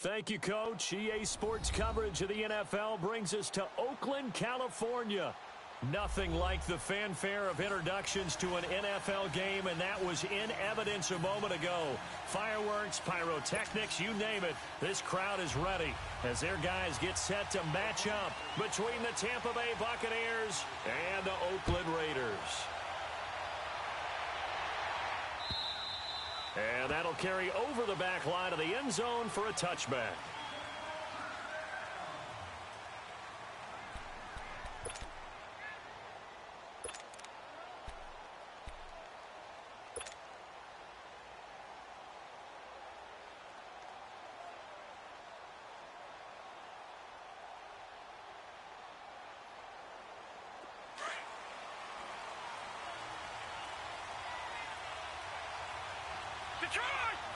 Thank you, Coach. EA Sports coverage of the NFL brings us to Oakland, California. Nothing like the fanfare of introductions to an NFL game, and that was in evidence a moment ago. Fireworks, pyrotechnics, you name it. This crowd is ready as their guys get set to match up between the Tampa Bay Buccaneers and the Oakland Raiders. And that'll carry over the back line of the end zone for a touchback.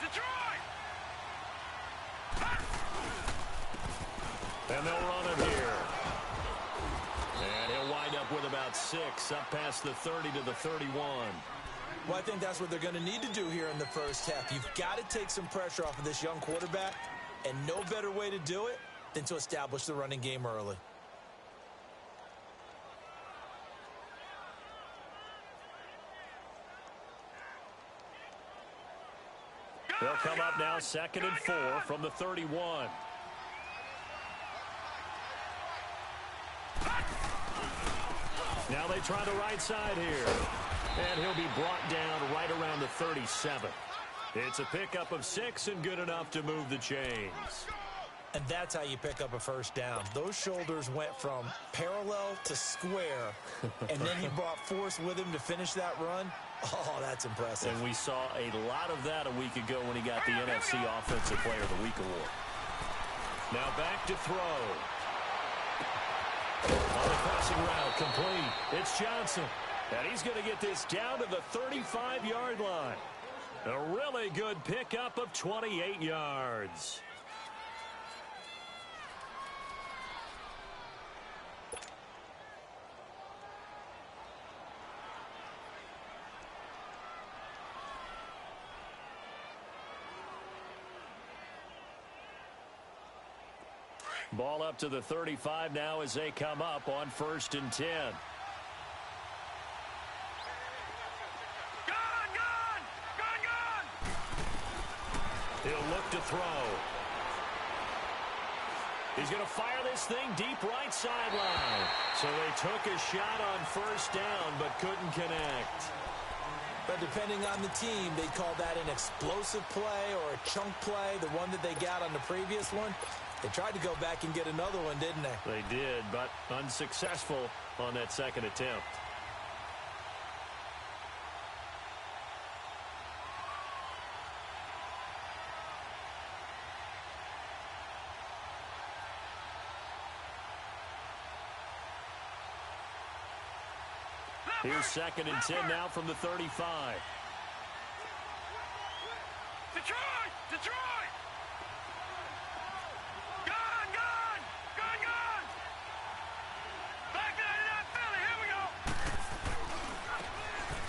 Detroit! And they'll run it here. And he'll wind up with about 6, up past the 30 to the 31. Well, I think that's what they're going to need to do here in the first half. You've got to take some pressure off of this young quarterback, and no better way to do it than to establish the running game early. They'll come up now 2nd and 4 from the 31. Now they try the right side here. And he'll be brought down right around the 37. It's a pickup of 6 and good enough to move the chains. And that's how you pick up a first down. Those shoulders went from parallel to square, and then he brought force with him to finish that run. Oh, that's impressive. And we saw a lot of that a week ago when he got the NFC Offensive Player of the Week award. Now back to throw. On the crossing route, complete. It's Johnson. And he's going to get this down to the 35-yard line. A really good pickup of 28 yards. Ball up to the 35 now as they come up on 1st and 10. Gone! He'll look to throw. He's going to fire this thing deep right sideline. So they took a shot on 1st down but couldn't connect. But depending on the team, they'd call that an explosive play or a chunk play, the one that they got on the previous one. They tried to go back and get another one, didn't they? They did, but unsuccessful on that 2nd attempt. Here's 2nd and 10 now from the 35. Detroit!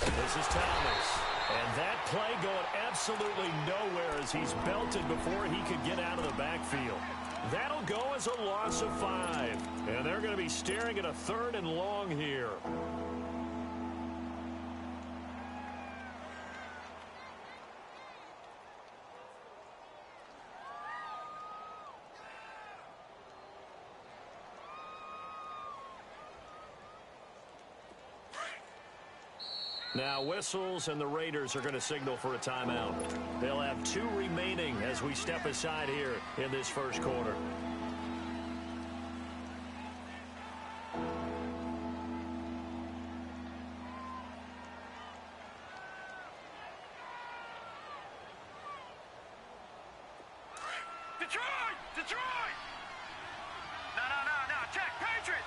This is Thomas. And that play going absolutely nowhere as he's belted before he could get out of the backfield. That'll go as a loss of 5. And they're going to be staring at a 3rd and long here. Now whistles, and the Raiders are going to signal for a timeout. They'll have 2 remaining as we step aside here in this first quarter. Detroit! No, check, Patriot!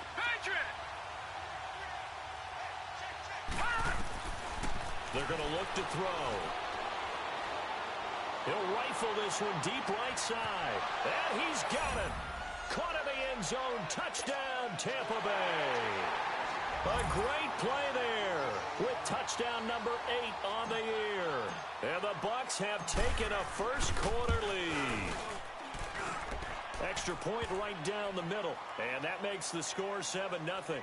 They're going to look to throw. He'll rifle this one deep right side. And he's got it. Caught in the end zone. Touchdown, Tampa Bay. A great play there with touchdown number 8 on the year. And the Bucs have taken a first quarter lead. Extra point right down the middle. And that makes the score 7-0.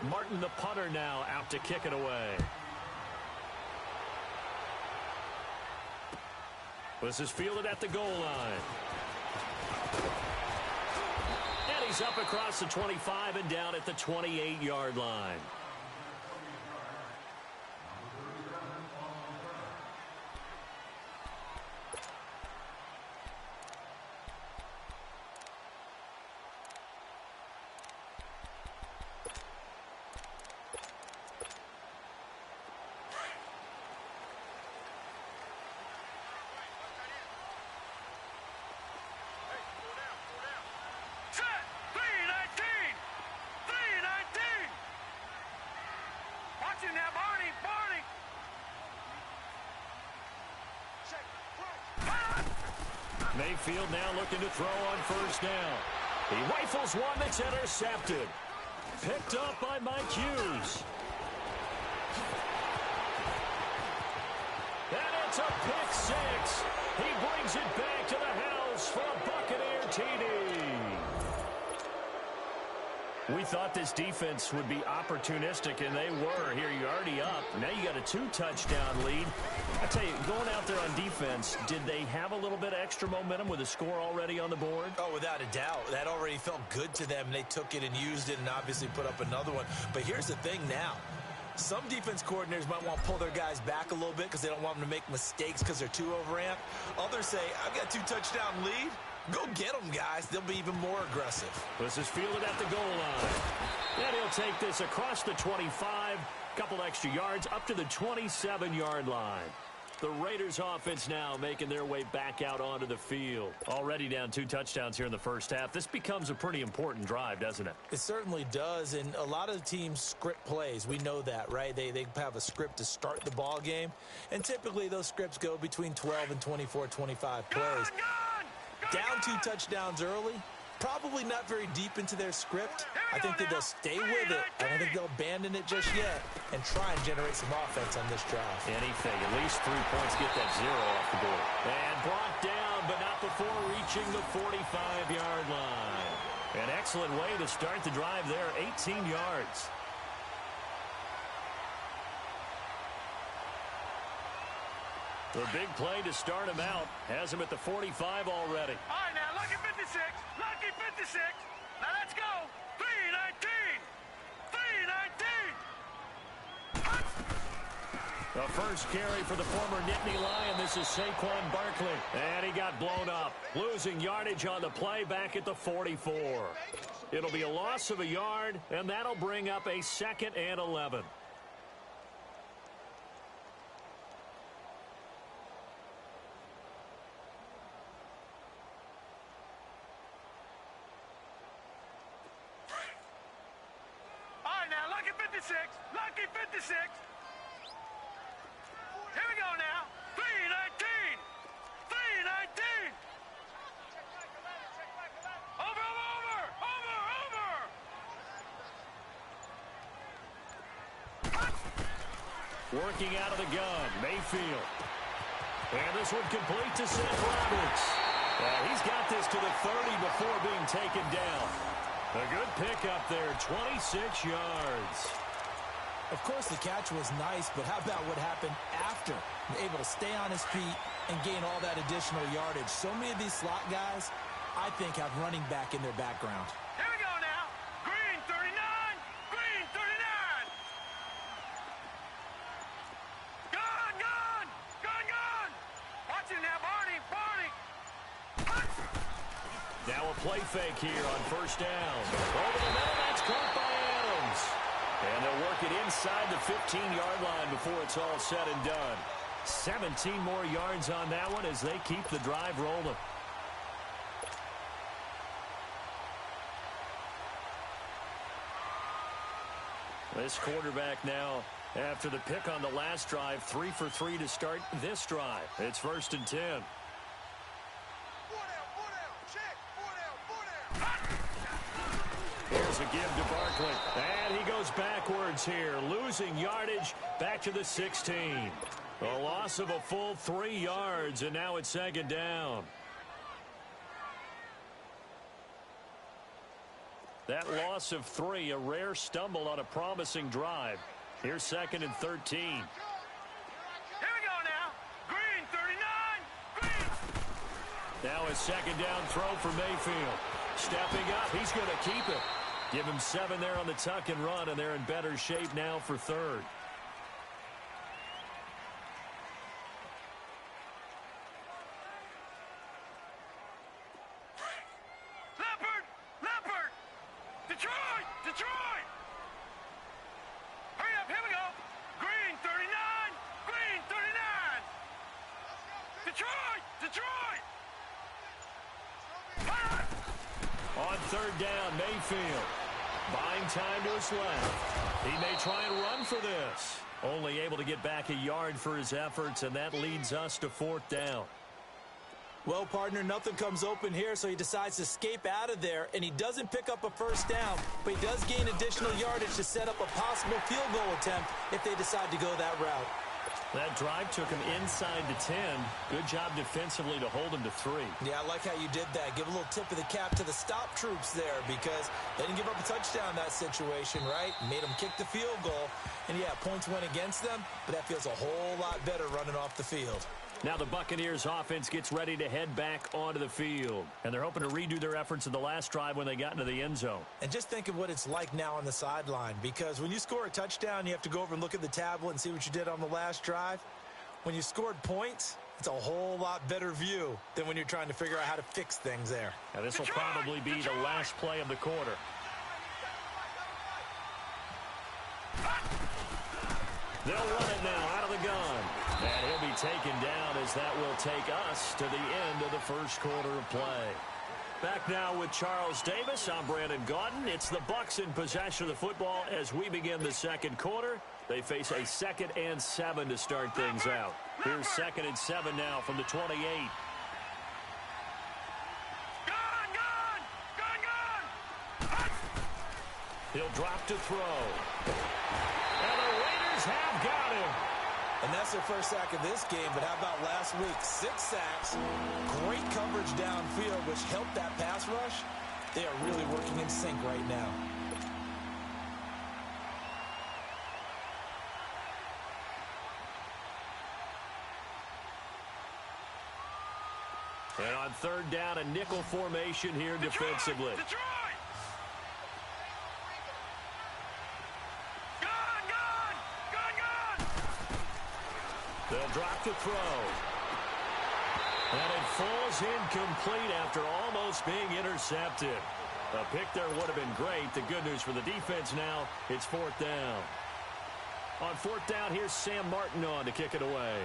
Martin, the punter, now out to kick it away. This is fielded at the goal line. And he's up across the 25 and down at the 28-yard line. Mayfield now looking to throw on first down. He rifles one that's intercepted. Picked up by Mike Hughes. And it's a pick six. He brings it back to the house for a Buccaneer TD. We thought this defense would be opportunistic, and they were. Here, you're already up. Now you got a 2-touchdown lead. I tell you, going out there on defense, did they have a little bit of extra momentum with a score already on the board? Oh, without a doubt. That already felt good to them. They took it and used it and obviously put up another one. But here's the thing now. Some defense coordinators might want to pull their guys back a little bit because they don't want them to make mistakes because they're too overamped. Others say, I've got a 2-touchdown lead. Go get them, guys. They'll be even more aggressive. This is fielded at the goal line. And he'll take this across the 25, couple extra yards up to the 27-yard line. The Raiders offense now making their way back out onto the field. Already down 2 touchdowns here in the first half. This becomes a pretty important drive, doesn't it? It certainly does, and a lot of the teams script plays. We know that, right? They have a script to start the ball game, and typically those scripts go between 12 and 24, 25 plays. Down 2 touchdowns early, probably not very deep into their script. I think that they'll stay with it. I don't think they'll abandon it just yet and try and generate some offense on this drive. Anything, at least 3 points, get that 0 off the board. And brought down, but not before reaching the 45-yard line. An excellent way to start the drive there, 18 yards. The big play to start him out. Has him at the 45 already. All right, now, lucky 56. Lucky 56. Now, let's go. 3-19. 3-19. The first carry for the former Nittany Lion. This is Saquon Barkley. And he got blown up. Losing yardage on the play back at the 44. It'll be a loss of a yard, and that'll bring up a 2nd and 11. Lucky 56. Here we go now. 3-19. 3-19. Over. Working out of the gun, Mayfield. And this one complete to Seth Roberts. He's got this to the 30 before being taken down. A good pickup there, 26 yards. Of course, the catch was nice, but how about what happened after? Able to stay on his feet and gain all that additional yardage. So many of these slot guys, I think, have running back in their background. Here we go now. Green 39. Green 39. Gone, gone. Gone, gone. Watch it now, Barney. Barney. Now a play fake here on first down. Over the middle, that's caught by Adams. And they'll work it inside the 15-yard line before it's all said and done. 17 more yards on that one as they keep the drive rolling. This quarterback now, after the pick on the last drive, 3 for 3 to start this drive. It's 1st and 10. give to Barkley. And he goes backwards here, losing yardage back to the 16. A loss of a full 3 yards, and now it's second down. That loss of 3, a rare stumble on a promising drive. Here's second and 13. Here we go now. Green, 39. Green. Now a second down throw for Mayfield. Stepping up, he's going to keep it. Give him 7 there on the tuck and run, and they're in better shape now for third. Leopard. Detroit. Hurry up, here we go. Green, 39. Green, 39. Detroit. Hurry up. On third down, Mayfield. Buying time to his left. He may try and run for this. Only able to get back a yard for his efforts, and that leads us to fourth down. Well, partner, nothing comes open here, so he decides to escape out of there, and he doesn't pick up a first down, but he does gain additional yardage to set up a possible field goal attempt if they decide to go that route. That drive took him inside the 10. Good job defensively to hold him to 3. Yeah, I like how you did that. Give a little tip of the cap to the stop troops there because they didn't give up a touchdown in that situation, right? Made them kick the field goal. And, yeah, points went against them, but that feels a whole lot better running off the field. Now the Buccaneers offense gets ready to head back onto the field. And they're hoping to redo their efforts in the last drive when they got into the end zone. And just think of what it's like now on the sideline, because when you score a touchdown, you have to go over and look at the tablet and see what you did on the last drive. When you scored points, it's a whole lot better view than when you're trying to figure out how to fix things there. Now this will probably be the last play of the quarter. They'll run it now out of the gun. And he'll be taken down as that will take us to the end of the first quarter of play. Back now with Charles Davis. I'm Brandon Gaudin. It's the Bucs in possession of the football as we begin the second quarter. They face a 2nd and 7 to start things out. Here's 2nd and 7 now from the 28. Gun. He'll drop to throw. And the Raiders have got him. And that's their first sack of this game, but how about last week? 6 sacks, great coverage downfield, which helped that pass rush. They are really working in sync right now. And on third down, a nickel formation here defensively. Detroit. They'll drop to throw. And it falls incomplete after almost being intercepted. A pick there would have been great. The good news for the defense now, it's fourth down. On fourth down, here's Sam Martin on to kick it away.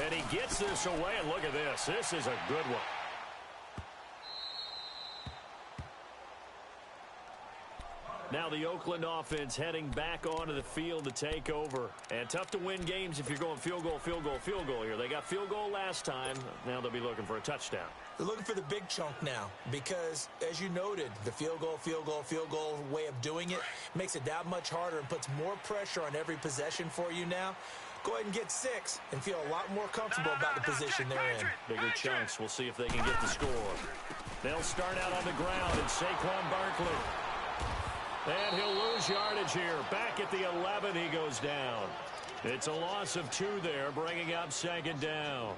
And he gets this away, and look at this. This is a good one. Now the Oakland offense heading back onto the field to take over. And tough to win games if you're going field goal here. They got field goal last time. Now they'll be looking for a touchdown. They're looking for the big chunk now because, as you noted, the field goal way of doing it makes it that much harder and puts more pressure on every possession for you now. Go ahead and get 6 and feel a lot more comfortable about the position they're in. Bigger chunks. We'll see if they can get the score. They'll start out on the ground, and Saquon Barkley. And he'll lose yardage here. Back at the 11, he goes down. It's a loss of 2 there, bringing up second down.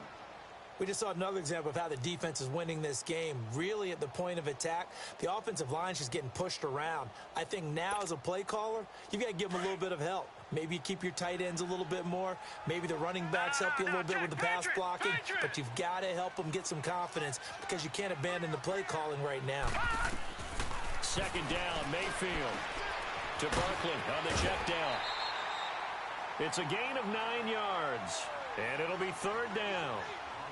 We just saw another example of how the defense is winning this game. Really at the point of attack, the offensive line is just getting pushed around. I think now as a play caller, you've got to give them a little bit of help. Maybe you keep your tight ends a little bit more. Maybe the running backs help you a little bit with the pass blocking. But you've got to help them get some confidence because you can't abandon the play calling right now. Second down, Mayfield to Barkley on the check down. It's a gain of 9 yards, and it'll be third down.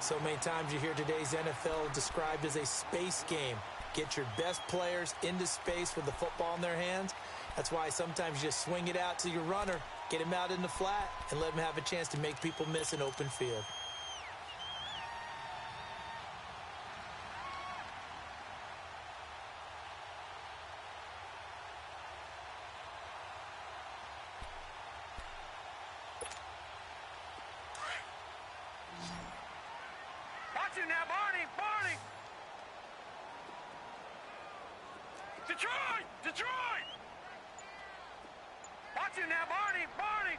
So many times you hear today's NFL described as a space game. Get your best players into space with the football in their hands. That's why sometimes you just swing it out to your runner, get him out in the flat, and let him have a chance to make people miss an open field. Watch it now, Barney. Barney. Detroit. Detroit. Watch it now, Barney. Barney.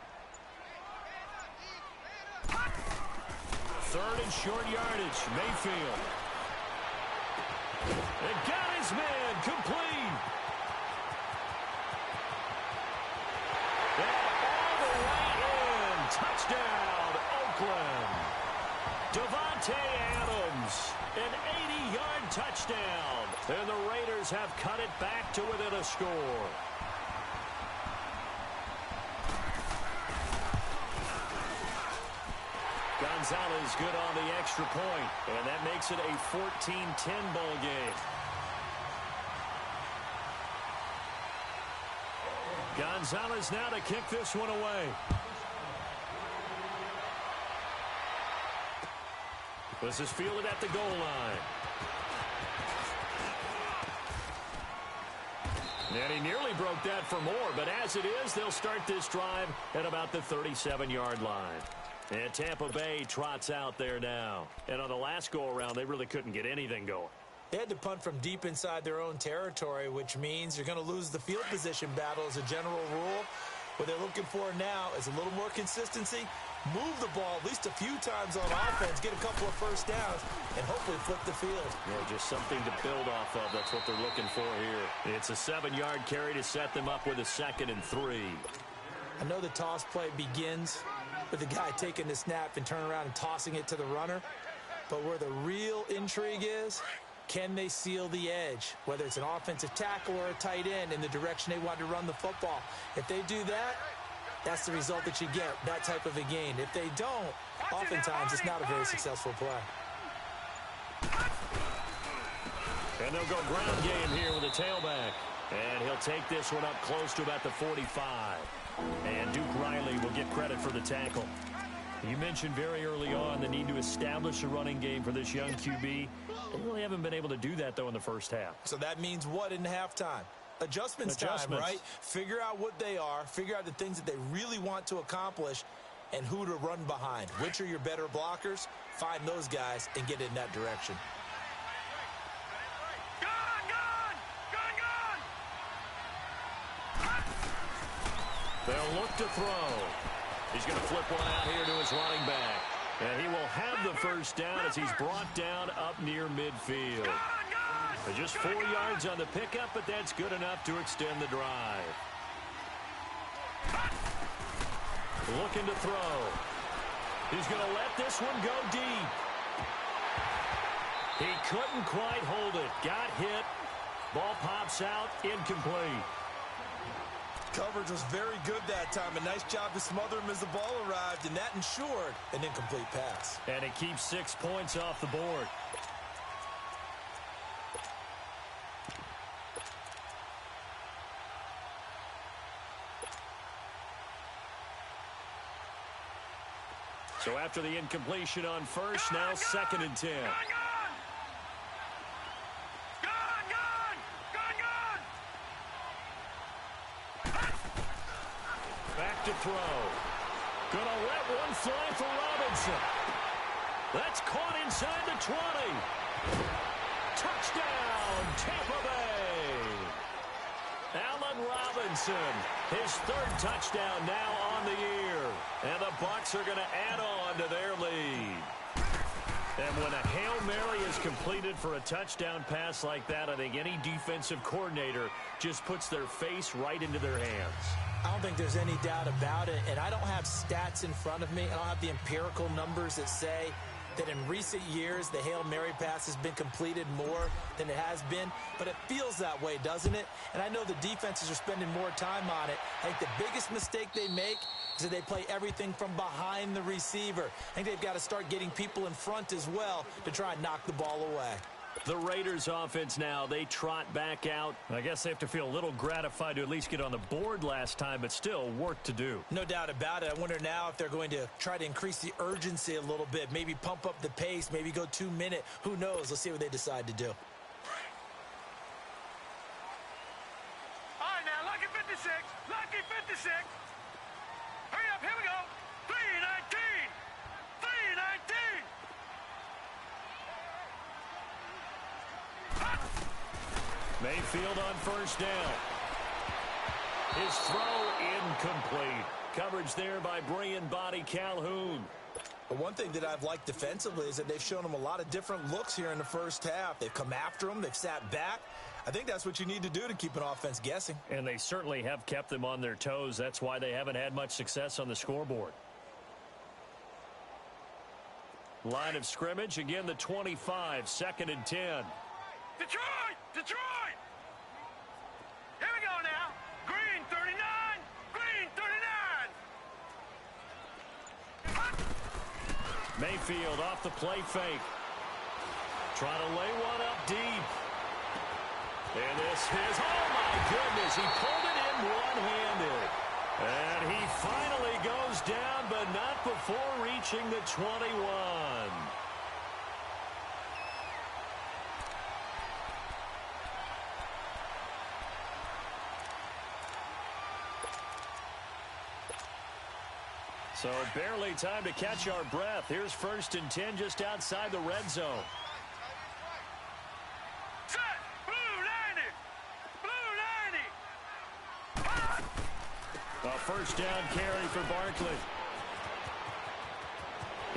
Third and short yardage. Mayfield. And got his man. Complete. And all the way in. Touchdown, Oakland. Devontae Adams. An 80-yard touchdown. And the Raiders have cut it back to within a score. Gonzalez good on the extra point, and that makes it a 14-10 ball game. Gonzalez now to kick this one away. This is fielded at the goal line. And he nearly broke that for more, but as it is, they'll start this drive at about the 37-yard line. And Tampa Bay trots out there now. And on the last go-around, they really couldn't get anything going. They had to punt from deep inside their own territory, which means you're going to lose the field position battle as a general rule. What they're looking for now is a little more consistency, move the ball at least a few times on offense, get a couple of first downs, and hopefully flip the field. Yeah, just something to build off of. That's what they're looking for here. It's a 7-yard carry to set them up with a 2nd and 3. I know the toss play begins with the guy taking the snap and turning around and tossing it to the runner. But where the real intrigue is, can they seal the edge? Whether it's an offensive tackle or a tight end in the direction they want to run the football. If they do that, that's the result that you get, that type of a gain. If they don't, oftentimes it's not a very successful play. And they'll go ground game here with a tailback. And he'll take this one up close to about the 45. And Duke Riley will get credit for the tackle. You mentioned very early on the need to establish a running game for this young QB. They really haven't been able to do that, though, in the first half. So that means what in halftime? Adjustments time, right? Figure out what they are, figure out the things that they really want to accomplish, and who to run behind. Which are your better blockers? Find those guys and get in that direction. They'll look to throw. He's going to flip one out here to his running back. And he will have the first down as he's brought down up near midfield. Just 4 yards on the pickup, but that's good enough to extend the drive. Looking to throw. He's going to let this one go deep. He couldn't quite hold it. Got hit. Ball pops out. Incomplete. Coverage was very good that time. A nice job to smother him as the ball arrived, and that ensured an incomplete pass. And it keeps 6 points off the board. So after the incompletion on first, now 2nd and 10. Back to throw. Gonna let one fly for Robinson. That's caught inside the 20. Touchdown, Tampa Bay. Allen Robinson, his 3rd touchdown now on the year. And the Bucs are going to add on to their lead. And when a Hail Mary is completed for a touchdown pass like that, I think any defensive coordinator just puts their face right into their hands. I don't think there's any doubt about it, and I don't have stats in front of me. I don't have the empirical numbers that say that in recent years the Hail Mary pass has been completed more than it has been, but it feels that way, doesn't it? And I know the defenses are spending more time on it. I think the biggest mistake they make is that they play everything from behind the receiver. I think they've got to start getting people in front as well to try and knock the ball away. The Raiders offense now, they trot back out. I guess they have to feel a little gratified to at least get on the board last time, but still work to do. No doubt about it. I wonder now if they're going to try to increase the urgency a little bit, maybe pump up the pace, maybe go 2-minute. Who knows? Let's see what they decide to do. All right, now, lucky 56. Lucky 56. Hurry up, here we go. 319. 319. Mayfield on first down. His throw incomplete. Coverage there by Brian Body Calhoun. But one thing that I've liked defensively is that they've shown him a lot of different looks here in the first half. They've come after him. They've sat back. I think that's what you need to do to keep an offense guessing. And they certainly have kept them on their toes. That's why they haven't had much success on the scoreboard. Line of scrimmage, again the 25, 2nd and 10. Detroit! Detroit! Here we go now. Green 39. Green 39. Mayfield off the play fake. Trying to lay one up deep. And this is, oh my goodness, he pulled it in one-handed. And he finally goes down, but not before reaching the 21. So barely time to catch our breath. Here's 1st and 10 just outside the red zone. Set! Blue 90! Blue 90! A first down carry for Barkley.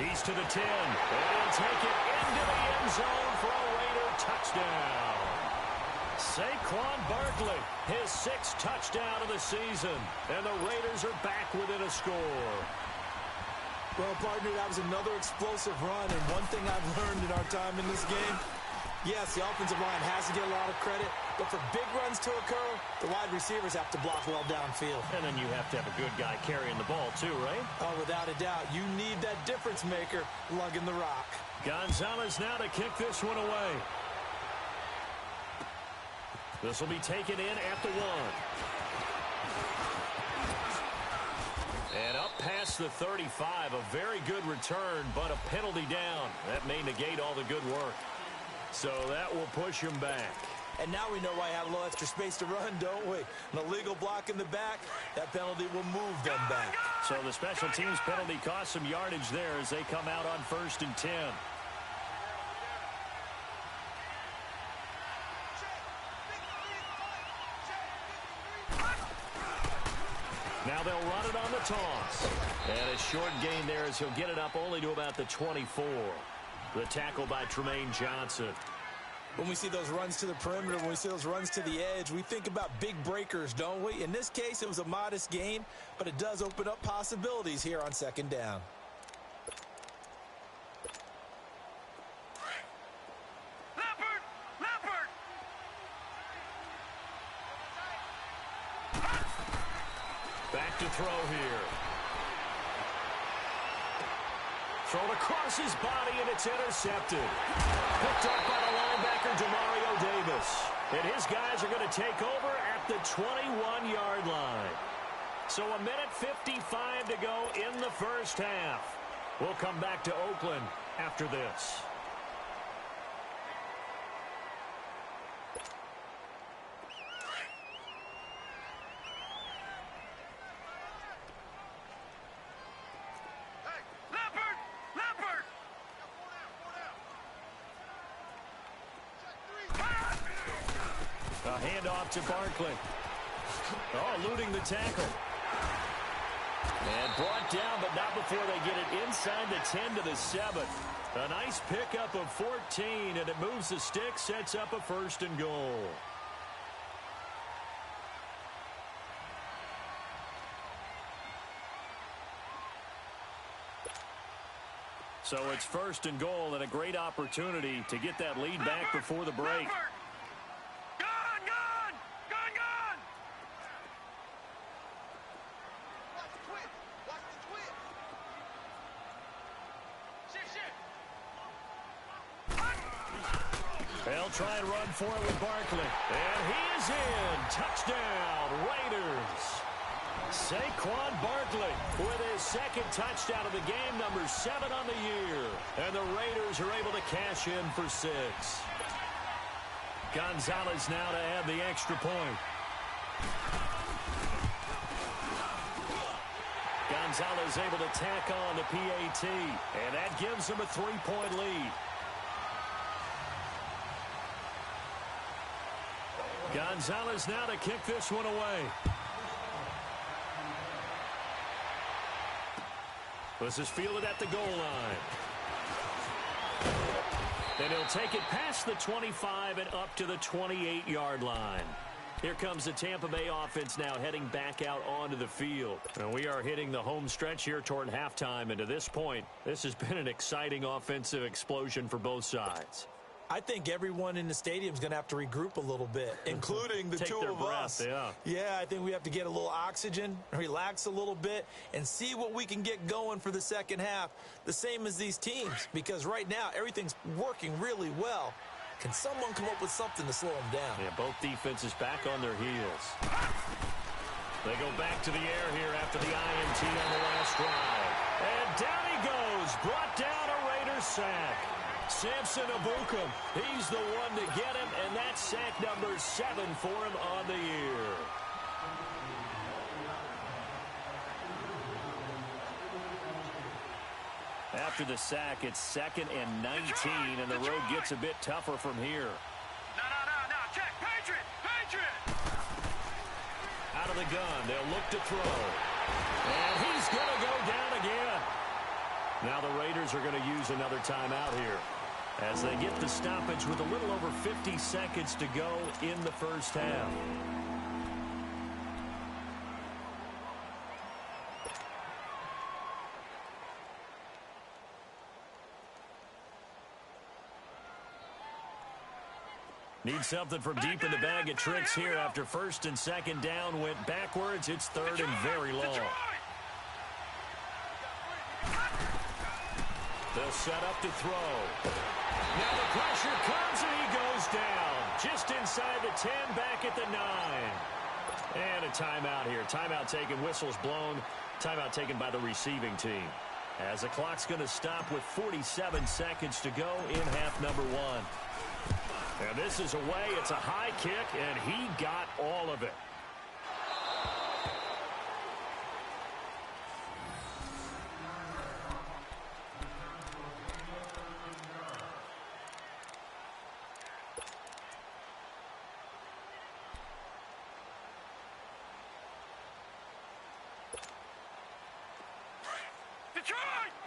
He's to the 10. And he'll take it into the end zone for a Raider touchdown. Saquon Barkley, his 6th touchdown of the season. And the Raiders are back within a score. Well, partner, that was another explosive run, and one thing I've learned in our time in this game, yes, the offensive line has to get a lot of credit, but for big runs to occur, the wide receivers have to block well downfield. And then you have to have a good guy carrying the ball too, right? Oh, without a doubt, you need that difference maker lugging the rock. Gonzalez now to kick this one away. This will be taken in at the 1. And up past the 35, a very good return, but a penalty down. That may negate all the good work. So that will push him back. And now we know why I have a little extra space to run, don't we? An illegal block in the back, that penalty will move them back. So the special teams penalty cost some yardage there as they come out on 1st and 10. Now they'll run it on the toss. And a short gain there as he'll get it up only to about the 24. The tackle by Tremaine Johnson. When we see those runs to the perimeter, when we see those runs to the edge, we think about big breakers, don't we? In this case, it was a modest gain, but it does open up possibilities here on 2nd down. Back to throw here. Thrown across his body, and it's intercepted. Picked up by the linebacker, Demario Davis. And his guys are going to take over at the 21-yard line. So 1:55 to go in the first half. We'll come back to Oakland after this. A handoff to Barkley. Oh, eluding the tackle. And brought down, but not before they get it inside the 10 to the 7. A nice pickup of 14, and it moves the stick, sets up a 1st and goal. So it's 1st and goal, and a great opportunity to get that lead back before the break. They'll try and run for it with Barkley. And he is in. Touchdown, Raiders. Saquon Barkley with his 2nd touchdown of the game, number 7 on the year. And the Raiders are able to cash in for 6. Gonzalez now to add the extra point. Gonzalez able to tack on the PAT. And that gives them a 3-point lead. Gonzalez now to kick this one away. This is fielded at the goal line. And he'll take it past the 25 and up to the 28-yard line. Here comes the Tampa Bay offense now heading back out onto the field. And we are hitting the home stretch here toward halftime. And to this point, this has been an exciting offensive explosion for both sides. I think everyone in the stadium is going to have to regroup a little bit, including the two of us. Yeah, I think we have to get a little oxygen, relax a little bit, and see what we can get going for the second half, the same as these teams, because right now everything's working really well. Can someone come up with something to slow them down? Yeah, both defenses back on their heels. They go back to the air here after the INT on the last drive. And down he goes, brought down a Raiders sack. Samson Abukum, he's the one to get him, and that's sack number 7 for him on the year. After the sack, it's 2nd and 19, and the road gets a bit tougher from here. No, check, Patriot! Out of the gun, they'll look to throw. And he's going to go down again. Now the Raiders are going to use another timeout here as they get the stoppage with a little over 50 seconds to go in the first half. Need something from deep in the bag of tricks here after 1st and 2nd down went backwards. It's 3rd and very long. They'll set up to throw. Now the pressure comes and he goes down. Just inside the 10, back at the 9. And a timeout here. Timeout taken, whistles blown. Timeout taken by the receiving team. As the clock's going to stop with 47 seconds to go in half number 1. And this is away. It's a high kick, and he got all of it.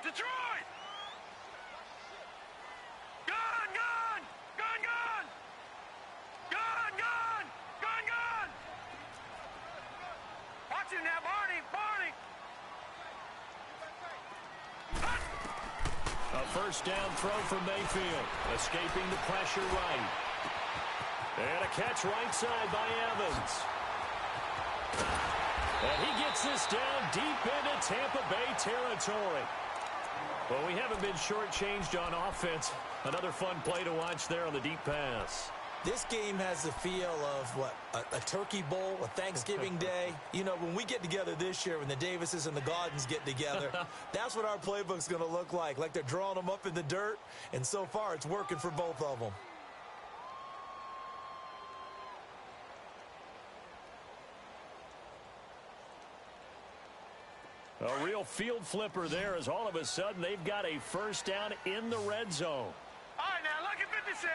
Detroit! Gun! Watch him now, Barney! A first down throw from Mayfield, escaping the pressure right. And a catch right side by Evans. And he gets this down deep into Tampa Bay territory. Well, we haven't been shortchanged on offense. Another fun play to watch there on the deep pass. This game has the feel of, what, a turkey bowl, a Thanksgiving day. You know, when we get together this year, when the Davises and the Gaudens get together, that's what our playbook's going to look like they're drawing them up in the dirt, and so far it's working for both of them. A real field flipper there as all of a sudden they've got a first down in the red zone. All right, now, lucky 56.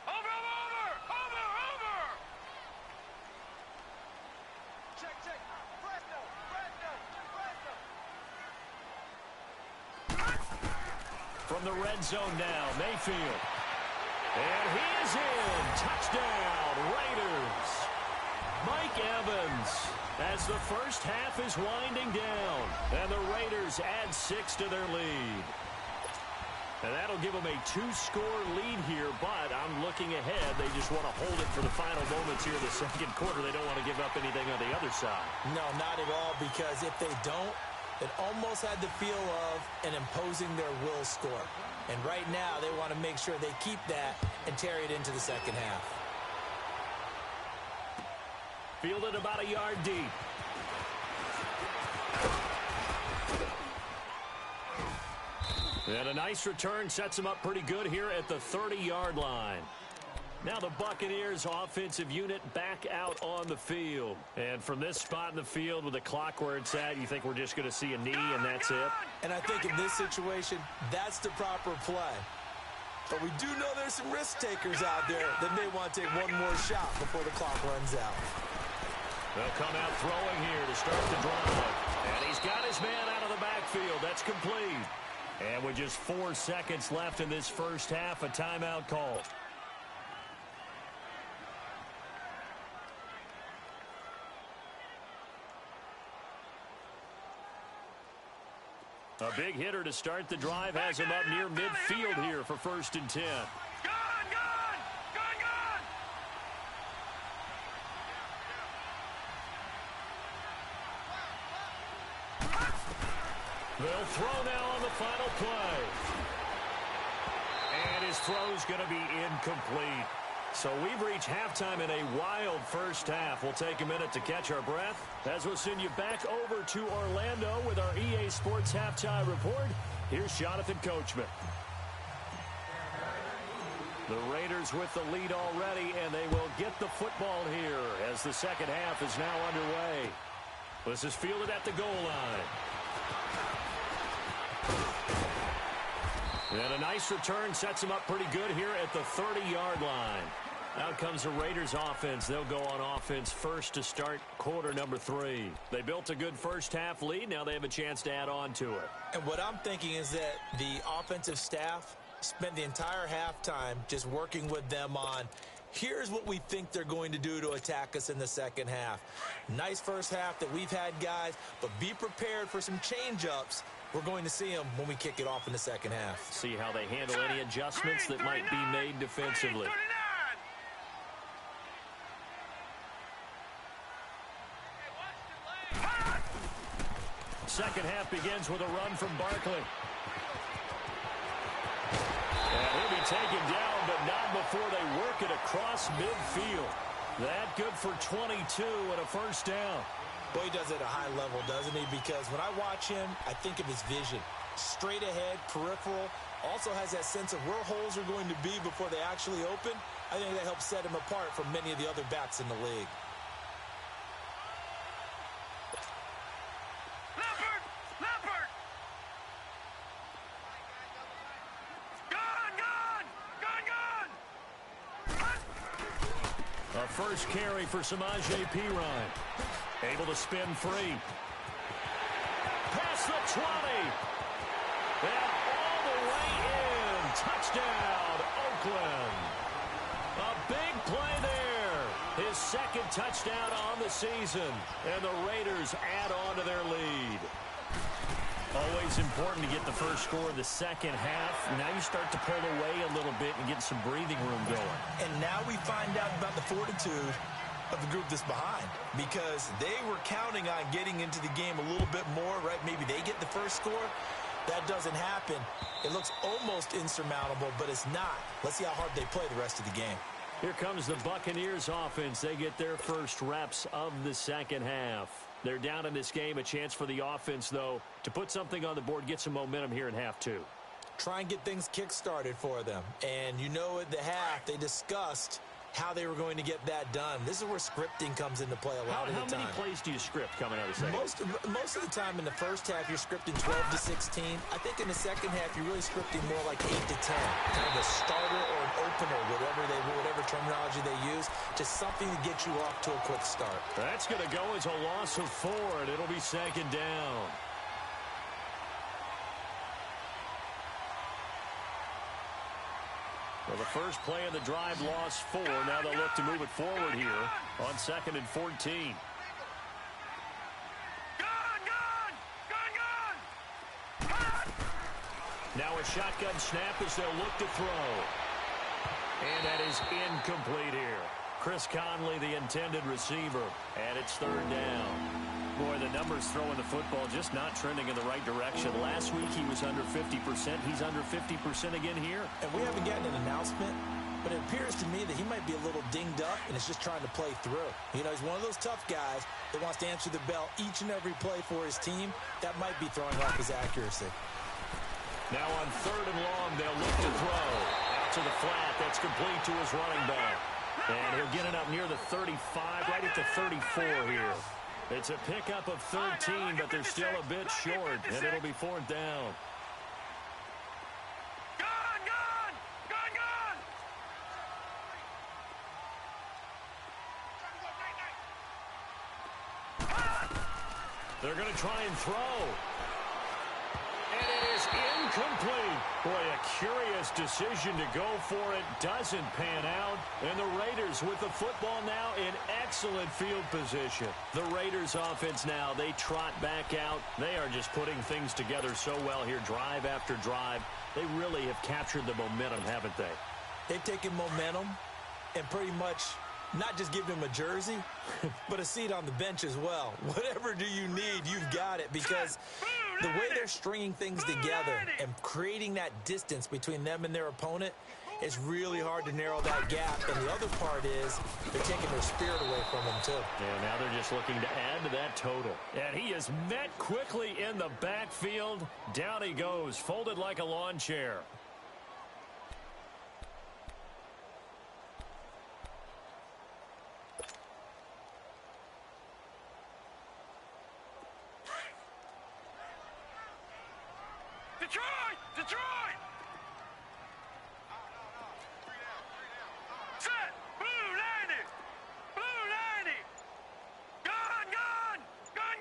Over. Check. From the red zone now, Mayfield. And he is in. Touchdown, Raiders. Mike Evans, as the first half is winding down, and the Raiders add 6 to their lead. And that'll give them a 2-score lead here, but I'm looking ahead. They just want to hold it for the final moments here in the second quarter. They don't want to give up anything on the other side. No, not at all, because if they don't, it almost had the feel of an imposing their will score. And right now, they want to make sure they keep that and carry it into the second half. Fielded about a yard deep. And a nice return sets them up pretty good here at the 30-yard line. Now the Buccaneers offensive unit back out on the field. And from this spot in the field with the clock where it's at, you think we're just going to see a knee and that's it? And I think in this situation, that's the proper play. But we do know there's some risk takers out there that may want to take one more shot before the clock runs out. They'll come out throwing here to start the drive. And he's got his man out of the backfield. That's complete. And with just 4 seconds left in this first half, a timeout call. A big hitter to start the drive has him up near midfield here for 1st and 10. They'll throw now on the final play. And his throw's going to be incomplete. So we've reached halftime in a wild first half. We'll take a minute to catch our breath as we'll send you back over to Orlando with our EA Sports Halftime Report. Here's Jonathan Coachman. The Raiders with the lead already, and they will get the football here as the second half is now underway. This is fielded at the goal line. And a nice return sets him up pretty good here at the 30-yard line. Out comes the Raiders offense. They'll go on offense first to start quarter number 3. They built a good first half lead. Now they have a chance to add on to it. And what I'm thinking is that the offensive staff spent the entire halftime just working with them on, here's what we think they're going to do to attack us in the second half. Nice first half that we've had, guys, but be prepared for some change-ups. We're going to see them when we kick it off in the second half. See how they handle any adjustments that might be made defensively. Second half begins with a run from Barkley. And he'll be taken down, but not before they work it across midfield. That good for 22 and a first down. Boy, he does it at a high level, doesn't he? Because when I watch him, I think of his vision. Straight ahead, peripheral. Also has that sense of where holes are going to be before they actually open. I think that helps set him apart from many of the other backs in the league. First carry for Samaje Perine. Able to spin free. Past the 20. And all the way in. Touchdown, Oakland. A big play there. His second touchdown on the season. And the Raiders add on to their lead. Always important to get the first score of the second half. Now you start to pull away a little bit and get some breathing room going. And now we find out about the fortitude of the group that's behind, because they were counting on getting into the game a little bit more, right? Maybe they get the first score. That doesn't happen. It looks almost insurmountable, but it's not. Let's see how hard they play the rest of the game. Here comes the Buccaneers offense. They get their first reps of the second half. They're down in this game. A chance for the offense, though, to put something on the board, get some momentum here in half 2. Try and get things kick-started for them. And you know at the half, they discussed how they were going to get that done. This is where scripting comes into play a lot of the time. How many plays do you script coming out of the second? Most of the time in the first half, you're scripting 12 to 16. I think in the second half, you're really scripting more like 8 to 10. Kind of a starter or an opener, whatever terminology they use. Just something to get you off to a quick start. That's going to go as a loss of 4, and it'll be second down. Well, the first play of the drive lost 4. Now they'll look to move it forward here on 2nd and 14. Now a shotgun snap as they'll look to throw. And that is incomplete here. Chris Conley, the intended receiver, and it's 3rd down. Boy, the numbers throwing the football just not trending in the right direction. Last week he was under 50%. He's under 50% again here. And we haven't gotten an announcement, but it appears to me that he might be a little dinged up and is just trying to play through. You know, he's one of those tough guys that wants to answer the bell each and every play for his team. That might be throwing off his accuracy. Now on 3rd and long, they'll look to throw. Out to the flat. That's complete to his running back. And he'll get it up near the 35, right at the 34 here. It's a pickup of 13, but they're still a bit short, and it'll be 4th down. They're going to try and throw. And it is incomplete. Boy, a curious decision to go for it. Doesn't pan out. And the Raiders with the football now in excellent field position. The Raiders offense now, they trot back out. They are just putting things together so well here, drive after drive. They really have captured the momentum, haven't they? They've taken momentum and pretty much not just given him a jersey, but a seat on the bench as well. Whatever do you need, you've got it, because the way they're stringing things together and creating that distance between them and their opponent, it's really hard to narrow that gap. And the other part is they're taking their spirit away from them, too. Yeah, now they're just looking to add to that total. And he is met quickly in the backfield. Down he goes, folded like a lawn chair. Detroit! Detroit! Set! Blue 90! Blue 90! Gun! Gun! Gun!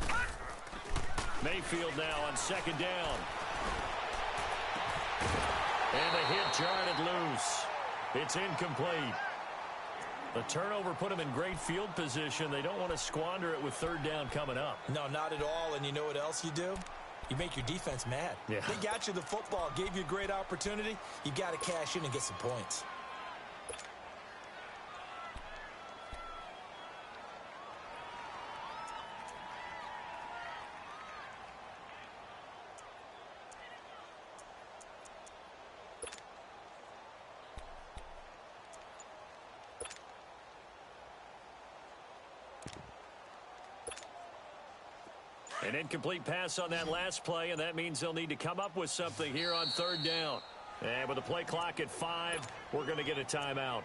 Gun! Mayfield now on second down. And the hit jarred loose. It's incomplete. The turnover put them in great field position. They don't want to squander it with third down coming up. No, not at all. And you know what else you do? You make your defense mad. Yeah. They got you the football, gave you a great opportunity. You got to cash in and get some points. An incomplete pass on that last play, and that means they'll need to come up with something here on third down. And with the play clock at 5, we're going to get a timeout.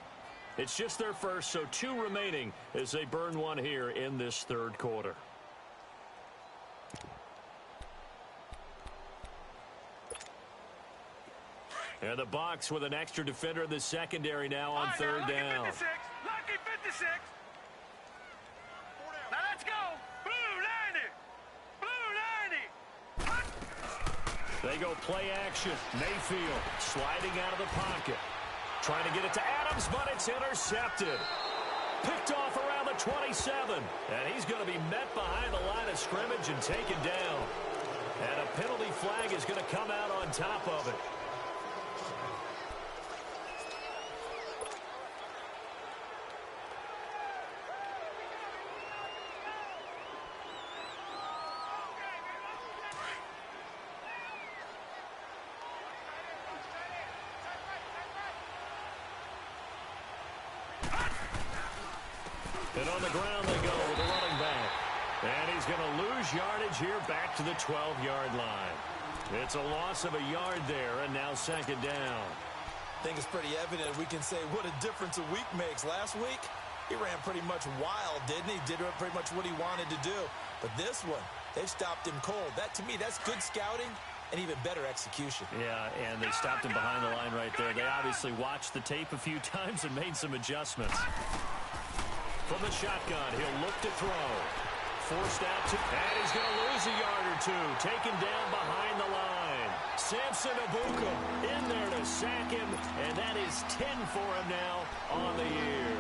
It's just their first, so 2 remaining as they burn one here in this third quarter. And the Bucs with an extra defender in the secondary now on third down. Lucky 56. Lucky 56. Now let's go. Blue 90. Blue 90. They go play action. Mayfield sliding out of the pocket. Trying to get it to Adams, but it's intercepted. Picked off around the 27. And he's going to be met behind the line of scrimmage and taken down. And a penalty flag is going to come out on top of it. And on the ground they go with the running back. And he's going to lose yardage here back to the 12-yard line. It's a loss of a yard there, and now second down. I think it's pretty evident. We can say what a difference a week makes. Last week, he ran pretty much wild, didn't he? Did pretty much what he wanted to do. But this one, they've stopped him cold. That, to me, that's good scouting and even better execution. Yeah, and they stopped him behind the line right there. They obviously watched the tape a few times and made some adjustments. From the shotgun, he'll look to throw. Forced out to, and he's going to lose a yard or two. Taken down behind the line. Samson Abuka in there to sack him, and that is 10 for him now on the year.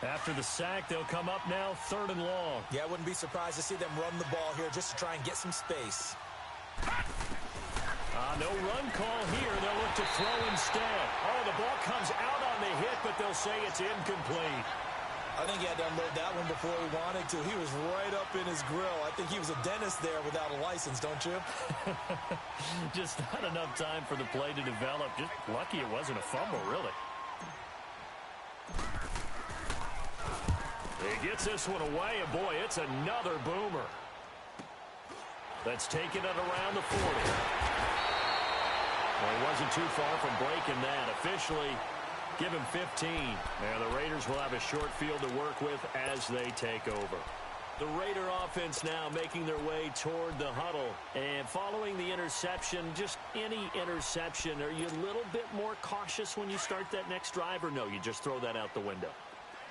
After the sack, they'll come up now third and long. Yeah, I wouldn't be surprised to see them run the ball here just to try and get some space. No run call here. They'll look to throw instead. Oh, the ball comes out on the hit, but they'll say it's incomplete. I think he had to unload that one before he wanted to. He was right up in his grill. I think he was a dentist there without a license, don't you? Just not enough time for the play to develop. Just lucky it wasn't a fumble, really. He gets this one away, and boy, it's another boomer. That's taken it around the 40. Well, he wasn't too far from breaking that. Officially, give him 15. And the Raiders will have a short field to work with as they take over. The Raider offense now making their way toward the huddle. And following the interception, just any interception, are you a little bit more cautious when you start that next drive, or no, you just throw that out the window?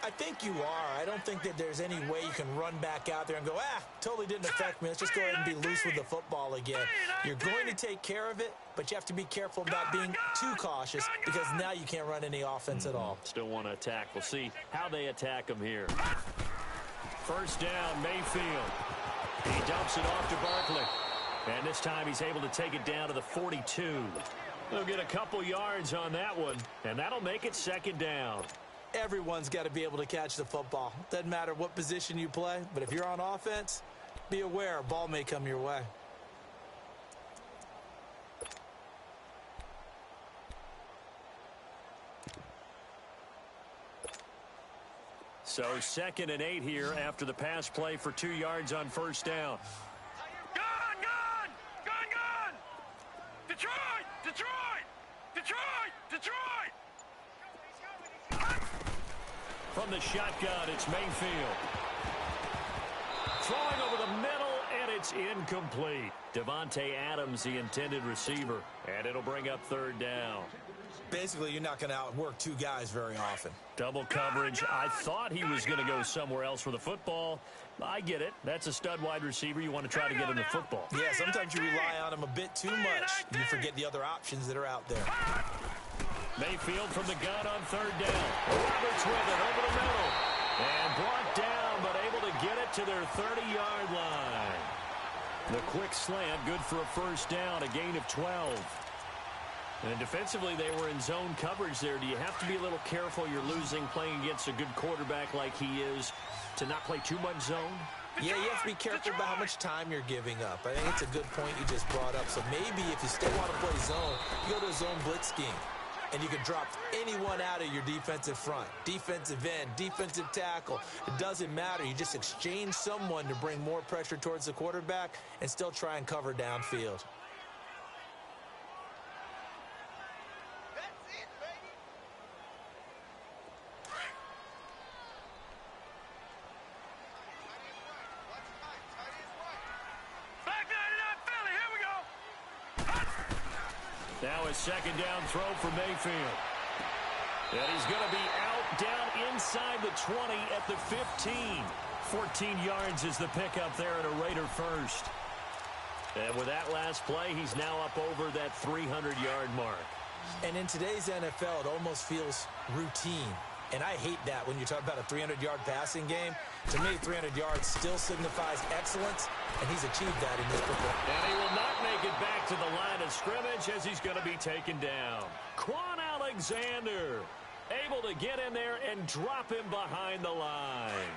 I think you are. I don't think that there's any way you can run back out there and go, totally didn't affect me. Let's just go ahead and be loose with the football again. You're going to take care of it, but you have to be careful about being too cautious because now you can't run any offense at all. Still want to attack. We'll see how they attack him here. First down, Mayfield. He dumps it off to Barkley. And this time he's able to take it down to the 42. They'll get a couple yards on that one, and that'll make it second down. Everyone's got to be able to catch the football. Doesn't matter what position you play, but if you're on offense, be aware a ball may come your way. So 2nd and 8 here after the pass play for 2 yards on first down. Gun! Detroit! From the shotgun, it's Mayfield. Throwing over the middle, and it's incomplete. Devontae Adams, the intended receiver, and it'll bring up 3rd down. Basically, you're not going to outwork 2 guys very often. Double coverage. I thought he was going to go somewhere else for the football. I get it. That's a stud wide receiver. You want to try to get him the football. Yeah, sometimes you rely on him a bit too much. You forget the other options that are out there. Mayfield from the gun on 3rd down. Roberts with it over the middle. And brought down, but able to get it to their 30-yard line. The quick slant, good for a first down, a gain of 12. And defensively, they were in zone coverage there. Do you have to be a little careful? You're losing playing against a good quarterback like he is to not play too much zone? Yeah, you have to be careful about how much time you're giving up. I think it's a good point you just brought up. So maybe if you still want to play zone, you go to a zone blitz scheme. And you can drop anyone out of your defensive front. Defensive end, defensive tackle. It doesn't matter. You just exchange someone to bring more pressure towards the quarterback and still try and cover downfield. Now a 2nd down throw for Mayfield. And he's going to be out down inside the 20 at the 15. 14 yards is the pickup there at a Raider first. And with that last play, he's now up over that 300-yard mark. And in today's NFL, it almost feels routine. And I hate that when you talk about a 300-yard passing game. To me, 300 yards still signifies excellence, and he's achieved that in this performance. And he will not make it back to the line of scrimmage as he's going to be taken down. Quan Alexander able to get in there and drop him behind the line.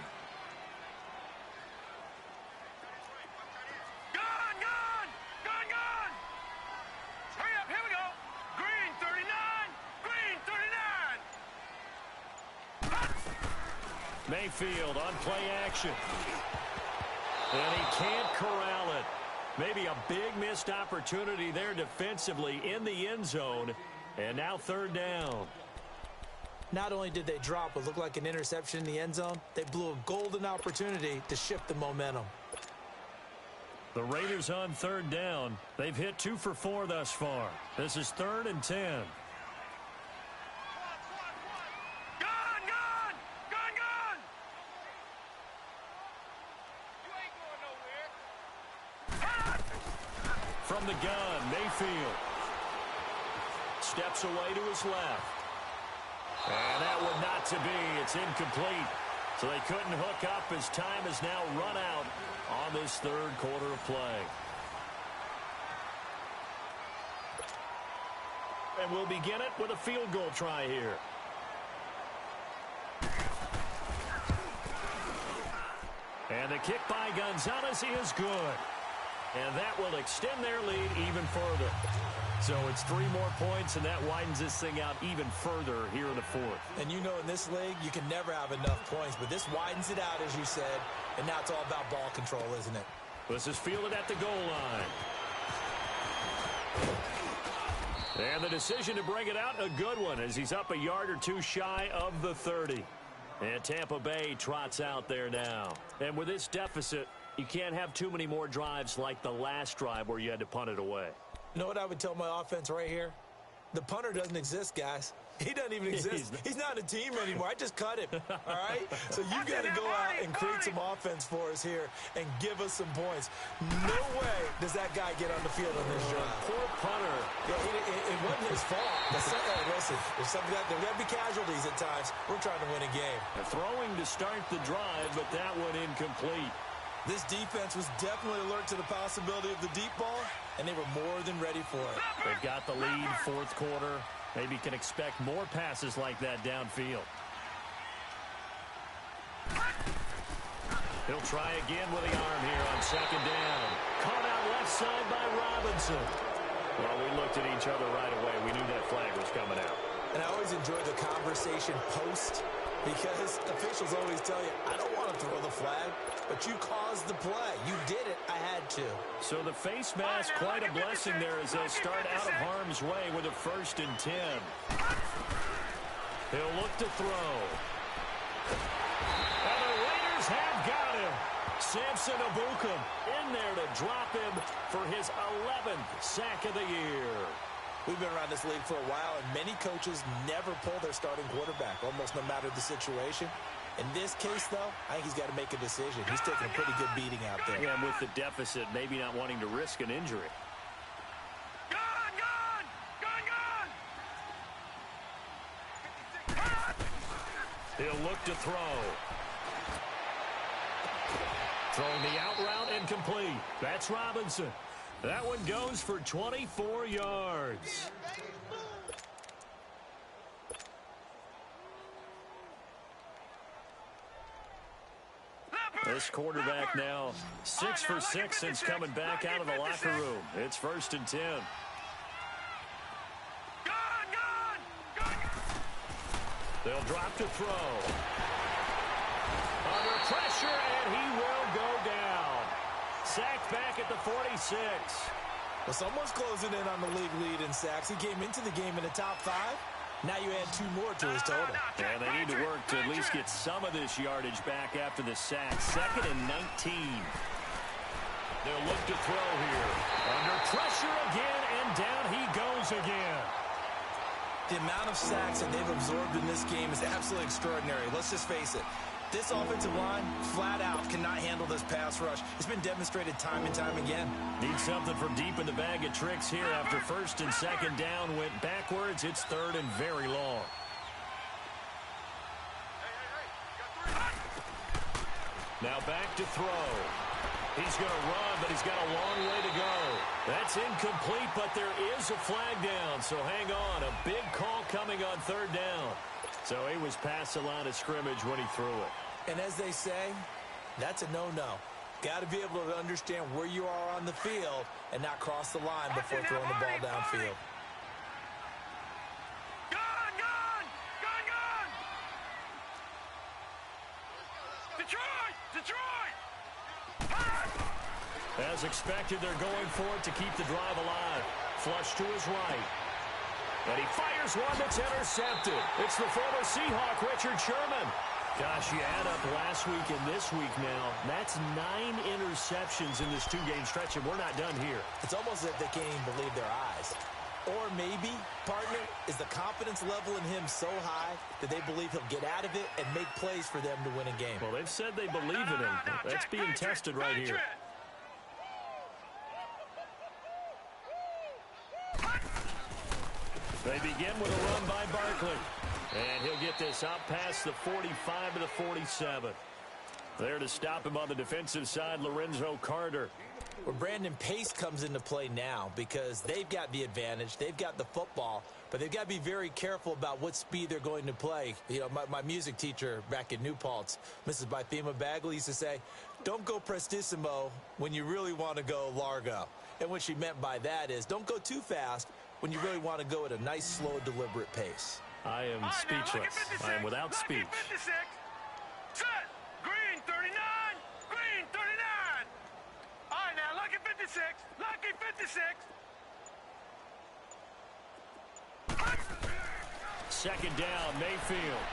Gun! Hurry up, here we go. Green 39. Mayfield on play action. And he can't corral it. Maybe a big missed opportunity there defensively in the end zone. And now 3rd down. Not only did they drop what looked like an interception in the end zone, they blew a golden opportunity to shift the momentum. The Raiders on 3rd down. They've hit 2 for 4 thus far. This is 3rd and 10. From the gun, Mayfield steps away to his left. And that would not to be. It's incomplete. So they couldn't hook up as time has now run out on this 3rd quarter of play. And we'll begin it with a field goal try here. And the kick by Gonzalez is good. And that will extend their lead even further. So it's 3 more points, and that widens this thing out even further here in the 4th. And you know in this league, you can never have enough points, but this widens it out, as you said, and now it's all about ball control, isn't it? This is fielded at the goal line. And the decision to bring it out, a good one, as he's up a yard or 2 shy of the 30. And Tampa Bay trots out there now. And with this deficit, you can't have too many more drives like the last drive where you had to punt it away. You know what I would tell my offense right here? The punter doesn't exist, guys. He doesn't even exist. He's not a team anymore. I just cut him, all right? So you've got to go out and create some offense for us here and give us some points. No way does that guy get on the field on this drive. Poor punter. Yeah, it wasn't his fault. Hey, listen, there's something there got to be casualties at times. We're trying to win a game. Throwing to start the drive, but that one incomplete. This defense was definitely alert to the possibility of the deep ball, and they were more than ready for it. They've got the lead, fourth quarter. Maybe can expect more passes like that downfield. He'll try again with the arm here on second down. Caught out left side by Robinson. Well, we looked at each other right away. We knew that flag was coming out. And I always enjoy the conversation post, because officials always tell you, I don't want to throw the flag, but you caused the play. You did it. I had to. So the face mask, quite a blessing there as they'll start out of harm's way with a 1st and 10. He'll look to throw. And the Raiders have got him. Samson Ebukam in there to drop him for his 11th sack of the year. We've been around this league for a while, and many coaches never pull their starting quarterback, almost no matter the situation. In this case, though, I think he's got to make a decision. He's taking a pretty good beating out there. Yeah, and with the deficit, maybe not wanting to risk an injury. He'll look to throw. Throwing the out route incomplete. That's Robinson. That one goes for 24 yards. This quarterback now 6 for 6 since coming back out of the locker room. It's 1st and 10. They'll drop to throw. Under pressure, and he will go down. Sacked back at the 46. Well, someone's closing in on the league lead in sacks. He came into the game in the top 5. Now you add 2 more to his total. And they need to work to at least get some of this yardage back after the sack. 2nd and 19. They'll look to throw here. Under pressure again, and down he goes again. The amount of sacks that they've absorbed in this game is absolutely extraordinary. Let's just face it. This offensive line, flat out, cannot handle this pass rush. It's been demonstrated time and time again. Need something from deep in the bag of tricks here after 1st and 2nd down. Went backwards. It's 3rd and very long. Now back to throw. He's going to run, but he's got a long way to go. That's incomplete, but there is a flag down, so hang on. A big call coming on 3rd down. So he was past the line of scrimmage when he threw it. And as they say, that's a no-no. Got to be able to understand where you are on the field and not cross the line before throwing the ball downfield. Detroit! As expected, they're going for it to keep the drive alive. Flush to his right. And he fires one that's intercepted. It's the former Seahawk, Richard Sherman. Gosh, you add up last week and this week now. That's 9 interceptions in this 2-game stretch, and we're not done here. It's almost as if they can't even believe their eyes. Or maybe, partner, is the confidence level in him so high that they believe he'll get out of it and make plays for them to win a game. Well, they've said they believe in him. That's being tested right here. They begin with a run by Barkley. And he'll get this out past the 45 to the 47. There to stop him on the defensive side, Lorenzo Carter. Where Brandon Pace comes into play now because they've got the advantage. They've got the football, but they've got to be very careful about what speed they're going to play. You know, my music teacher back in New Paltz, Mrs. Bythema Bagley, used to say, don't go prestissimo when you really want to go largo. And what she meant by that is don't go too fast when you really want to go at a nice, slow, deliberate pace. I am speechless. I am without speech. Set. Green 39. Green 39. All right, now, lucky 56. Lucky 56. Second down, Mayfield.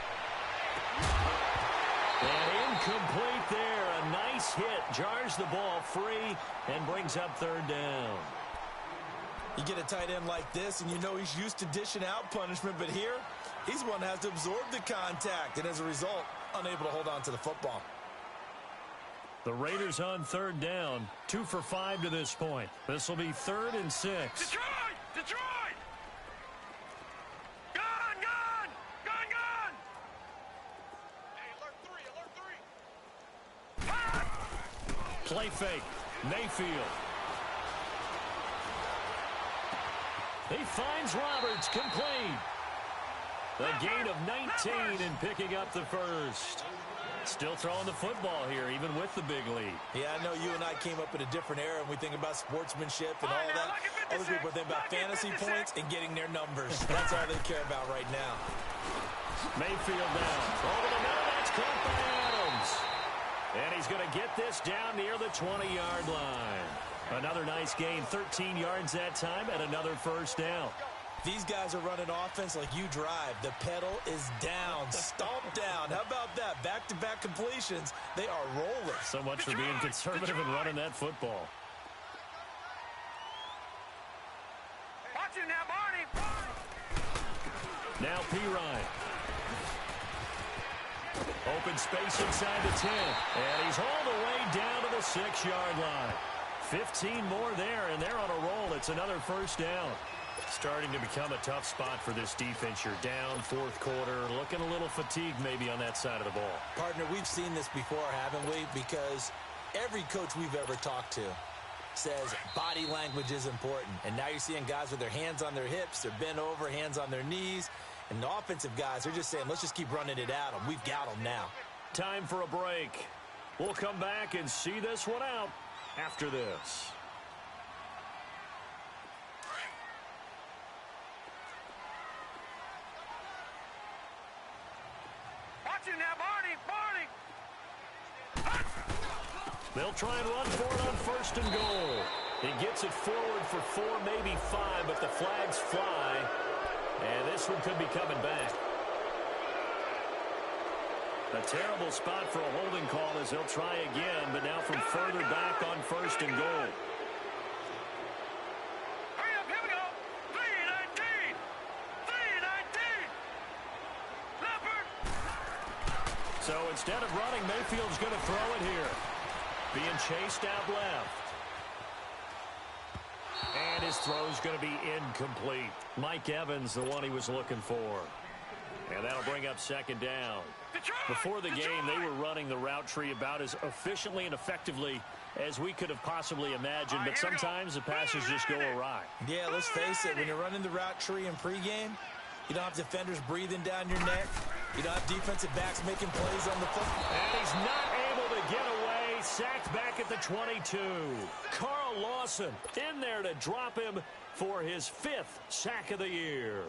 And incomplete there. A nice hit. Jars the ball free and brings up third down. You get a tight end like this, and you know he's used to dishing out punishment, but here, he's one that has to absorb the contact, and as a result, unable to hold on to the football. The Raiders on third down, 2 for 5 to this point. This will be 3rd and 6. Detroit! Detroit! Gun! Gun! Gun! Gun! Hey, alert 3! Play fake. Mayfield. He finds Roberts, complete. A gain of 19 and picking up the first. Still throwing the football here, even with the big lead. Yeah, I know you and I came up in a different era, and we think about sportsmanship and all that. Other people think about fantasy points and getting their numbers. That's all they care about right now. Mayfield down. Over the middle, that's caught by Adams. And he's going to get this down near the 20-yard line. Another nice gain, 13 yards that time, and another first down. These guys are running offense like you drive. The pedal is down, stomped down. How about that? Back-to-back completions. They are rolling. So much for being conservative and running that football. Watch it now, Barney! Now P-Ryan. Open space inside the 10. And he's all the way down to the 6-yard line. 15 more there, and they're on a roll. It's another first down. Starting to become a tough spot for this defense. You're down, 4th quarter, looking a little fatigued maybe on that side of the ball. Partner, we've seen this before, haven't we? Because every coach we've ever talked to says body language is important. And now you're seeing guys with their hands on their hips, they're bent over, hands on their knees. And the offensive guys are just saying, let's just keep running it at them. We've got them now. Time for a break. We'll come back and see this one out after this. Watch it now, Barney! Barney! They'll try and run for it on 1st and goal. He gets it forward for 4, maybe 5, but the flags fly. And this one could be coming back. A terrible spot for a holding call as they'll try again, but now from further back on 1st and goal. Hurry up, here we go! 3-19! 3-19! Leopard! So instead of running, Mayfield's going to throw it here. Being chased out left. And his throw's going to be incomplete. Mike Evans, the one he was looking for. And that'll bring up 2nd down. Before the game, they were running the route tree about as efficiently and effectively as we could have possibly imagined, but sometimes the passes just go awry. Yeah, let's face it, when you're running the route tree in pregame, you don't have defenders breathing down your neck. You don't have defensive backs making plays on the football. And he's not able to get away. Sacked back at the 22. Carl Lawson in there to drop him for his 5th sack of the year.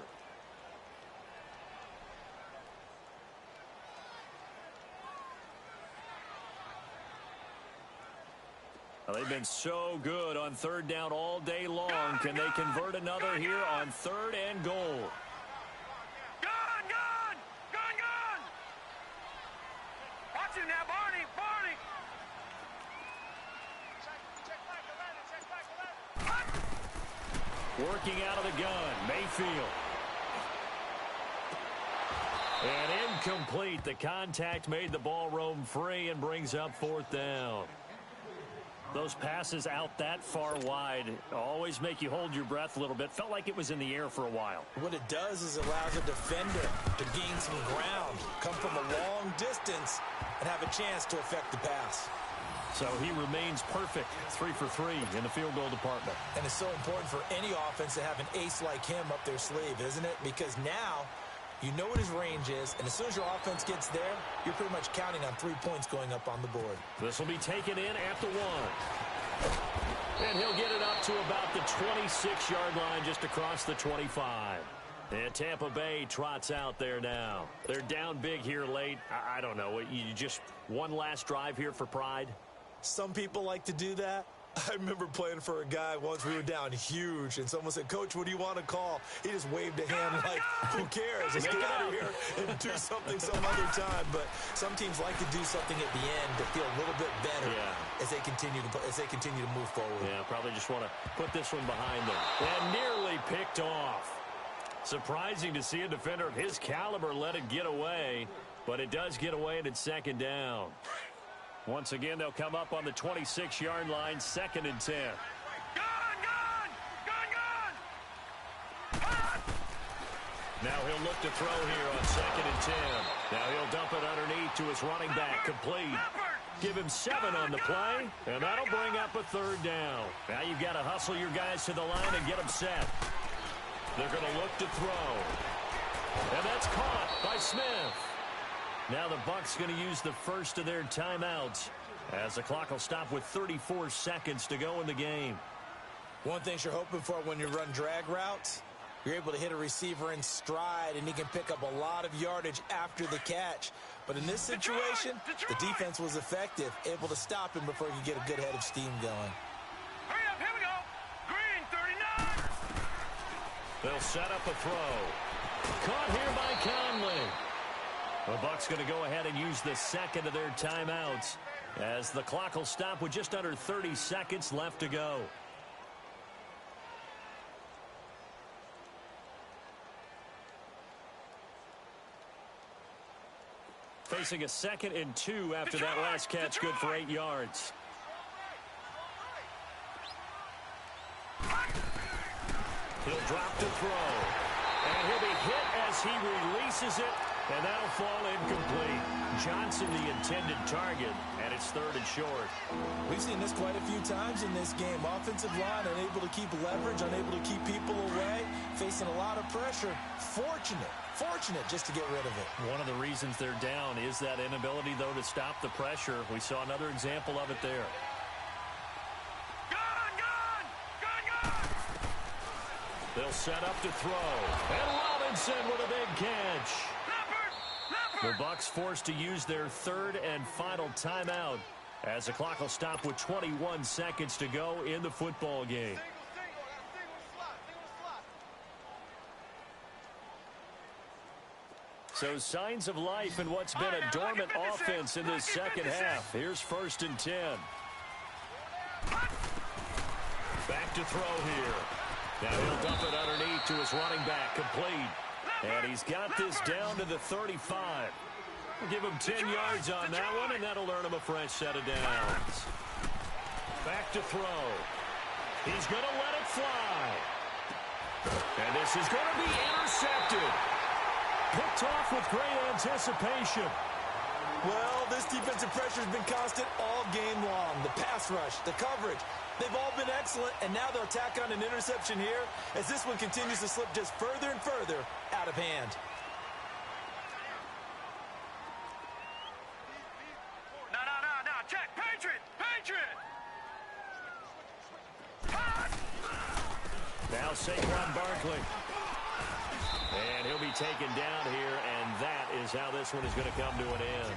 Well, they've been so good on 3rd down all day long. Can they convert another here on 3rd and goal? Gun! Gun! Gun! Gun! Watch it now, Barney! Barney! Working out of the gun, Mayfield. And incomplete. The contact made the ball roam free and brings up 4th down. Those passes out that far wide always make you hold your breath a little bit. Felt like it was in the air for a while. What it does is allows a defender to gain some ground, come from a long distance, and have a chance to affect the pass. So he remains perfect, 3 for 3 in the field goal department. And it's so important for any offense to have an ace like him up their sleeve, isn't it? Because now you know what his range is, and as soon as your offense gets there, you're pretty much counting on 3 points going up on the board. This will be taken in at the 1. And he'll get it up to about the 26-yard line, just across the 25. And Tampa Bay trots out there now. They're down big here late. I don't know. You just one last drive here for pride? Some people like to do that. I remember playing for a guy once. We were down huge, and someone said, "Coach, what do you want to call?" He just waved a hand like, who cares? Let's get out of here and do something some other time. But some teams like to do something at the end to feel a little bit better as they continue to move forward. Yeah, probably just want to put this one behind them. And nearly picked off. Surprising to see a defender of his caliber let it get away, but it does get away, and it's second down. Once again, they'll come up on the 26-yard line, 2nd and 10. Now he'll look to throw here on 2nd and 10. Now he'll dump it underneath to his running back, complete. Give him 7 on the play, and that'll bring up a 3rd down. Now you've got to hustle your guys to the line and get them set. They're going to look to throw. And that's caught by Smith. Now the Bucs going to use the first of their timeouts as the clock will stop with 34 seconds to go in the game. One thing you're hoping for when you run drag routes, you're able to hit a receiver in stride, and he can pick up a lot of yardage after the catch. But in this situation, the defense was effective, able to stop him before he could get a good head of steam going. Hurry up, here we go. Green, 39. They'll set up a throw. Caught here by Conley. The Bucs going to go ahead and use the second of their timeouts as the clock will stop with just under 30 seconds left to go. Facing a 2nd and 2 after that last catch, good for 8 yards. He'll drop to throw. And he'll be hit as he releases it, and that'll fall incomplete. Johnson, the intended target, and it's 3rd and short. We've seen this quite a few times in this game. Offensive line unable to keep leverage, unable to keep people away, facing a lot of pressure. Fortunate just to get rid of it. One of the reasons they're down is that inability, though, to stop the pressure. We saw another example of it there. They'll set up to throw. And Robinson with a big catch. The Bucs forced to use their 3rd and final timeout as the clock will stop with 21 seconds to go in the football game. So signs of life in what's been a dormant offense in this second half. Here's 1st and 10. Back to throw here. Now he'll dump it underneath to his running back, complete. And he's got this down to the 35. We'll give him 10 yards on that one, and that'll earn him a fresh set of downs. Back to throw. He's going to let it fly. And this is going to be intercepted. Picked off with great anticipation. Well, this defensive pressure has been constant all game long. The pass rush, the coverage, they've all been excellent, and now they'll tack on an interception here as this one continues to slip just further and further out of hand. No, check, Patriot. Now Saquon Barkley. And he'll be taken down here, and that is how this one is going to come to an end.